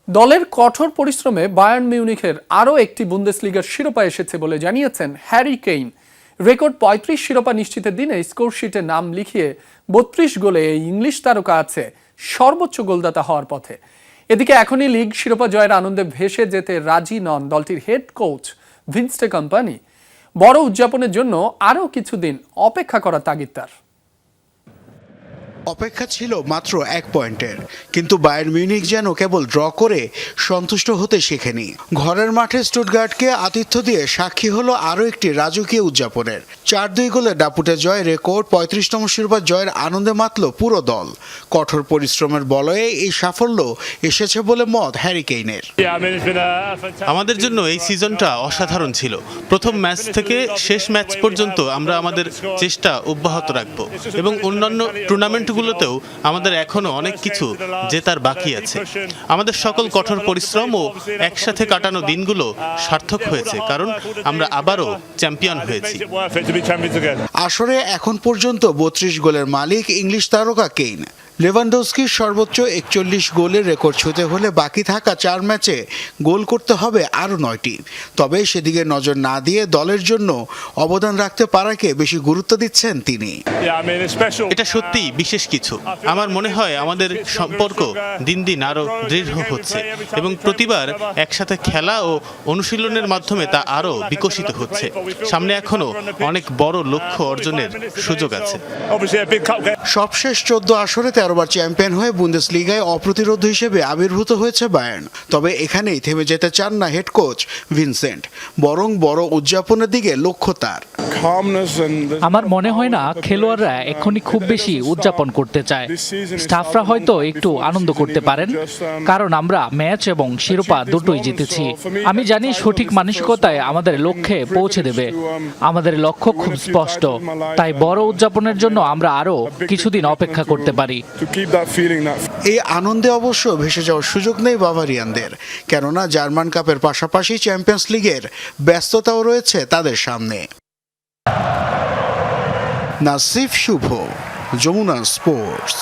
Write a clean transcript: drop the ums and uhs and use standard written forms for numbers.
দলের কঠোর পরিশ্রমে বায়ার্ন মিউনিখের আরও একটি বুন্দেসলিগার শিরোপা এসেছে বলে জানিয়েছেন হ্যারি কেইন। রেকর্ড ৩৫ শিরোপা নিশ্চিতের দিনে স্কোরশিটে নাম লিখিয়ে ৩২ গোলে এই ইংলিশ তারকা আছে সর্বোচ্চ গোলদাতা হওয়ার পথে। এদিকে এখনই লিগ শিরোপা জয়ের আনন্দে ভেসে যেতে রাজি নন দলটির হেড কোচ ভিন্সে কম্পানি। বড় উদযাপনের জন্য আরও কিছুদিন অপেক্ষা করার তাগিদ তার। অপেক্ষা ছিল মাত্র ১ পয়েন্টের, কিন্তু বায়ার্ন মিউনিখ যেন কেবল ড্র করে সন্তুষ্ট হতে শেখেনি। ঘরের মাঠে স্টুটগার্টকে আতিথ্য দিয়ে সাক্ষী হলো আরও একটি রাজকীয় উদযাপনের। ৪-২ গোলে দাপুটে জয় রেকর্ড ৩৫তম শিরোপা জয়ের আনন্দে মাতল পুরো দল। কঠোর পরিশ্রমের বলয়ে এই সাফল্য এসেছে বলে মত হ্যারি কেইনের। আমাদের জন্য এই সিজনটা অসাধারণ ছিল। প্রথম ম্যাচ থেকে শেষ ম্যাচ পর্যন্ত আমরা আমাদের চেষ্টা অব্যাহত রাখব এবং অন্যান্য টুর্নামেন্টগুলোতেও আমাদের এখনো অনেক কিছু জেতার বাকি আছে। আমাদের সকল কঠোর পরিশ্রম ও একসাথে কাটানো দিনগুলো সার্থক হয়েছে, কারণ আমরা আবারও চ্যাম্পিয়ন হয়েছি। আসরে এখন পর্যন্ত ৩২ গোলের মালিক ইংলিশ তারকা কেইন। লেভানডস্কির সর্বোচ্চ ৪১ গোলের রেকর্ড ছুঁতে হলে বাকি থাকা ৪ ম্যাচে গোল করতে হবে আরও ৯টি। তবে সেদিকে নজর না দিয়ে দলের জন্য অবদান রাখতে পারাকে বেশি গুরুত্ব দিচ্ছেন তিনি। এটা সত্যি বিশেষ কিছু। আমার মনে হয় আমাদের সম্পর্ক দিন দিন আরও দৃঢ় হচ্ছে এবং প্রতিবার একসাথে খেলা ও অনুশীলনের মাধ্যমে তা আরও বিকশিত হচ্ছে। সামনে এখনো অনেক বড় লক্ষ্য অর্জনের সুযোগ আছে। সবশেষ ১৪ আসরে ১৩ বার চ্যাম্পিয়ন হয়ে বুন্দেসলিগায় অপ্রতিরোধ হিসেবে আবির্ভূত হয়েছে বায়ার্ন। তবে এখানেই থেমে যেতে চান না হেড কোচ ভিনসেন্ট, বরং বড় উদযাপনের দিকে লক্ষ্য তার। আমার মনে হয় না খেলোয়াড়রা এখনই খুব বেশি উদযাপন করতে চায়। স্টাফরা হয়তো একটু আনন্দ করতে পারেন, কারণ আমরা ম্যাচ এবং শিরোপা দুটোই জিতেছি। আমি জানি সঠিক মানসিকতায় আমাদের লক্ষ্যে পৌঁছে দেবে। আমাদের লক্ষ্য খুব স্পষ্ট, তাই বড় উদযাপনের জন্য আমরা আরও কিছুদিন অপেক্ষা করতে পারি। এই আনন্দে অবশ্য ভেসে যাওয়ার সুযোগ নেই বাভারিয়ানদের, কেননা জার্মান কাপের পাশাপাশি চ্যাম্পিয়ন্স লিগের ব্যস্ততাও রয়েছে তাদের সামনে। নাসিফ শুভ, যমুনা স্পোর্টস।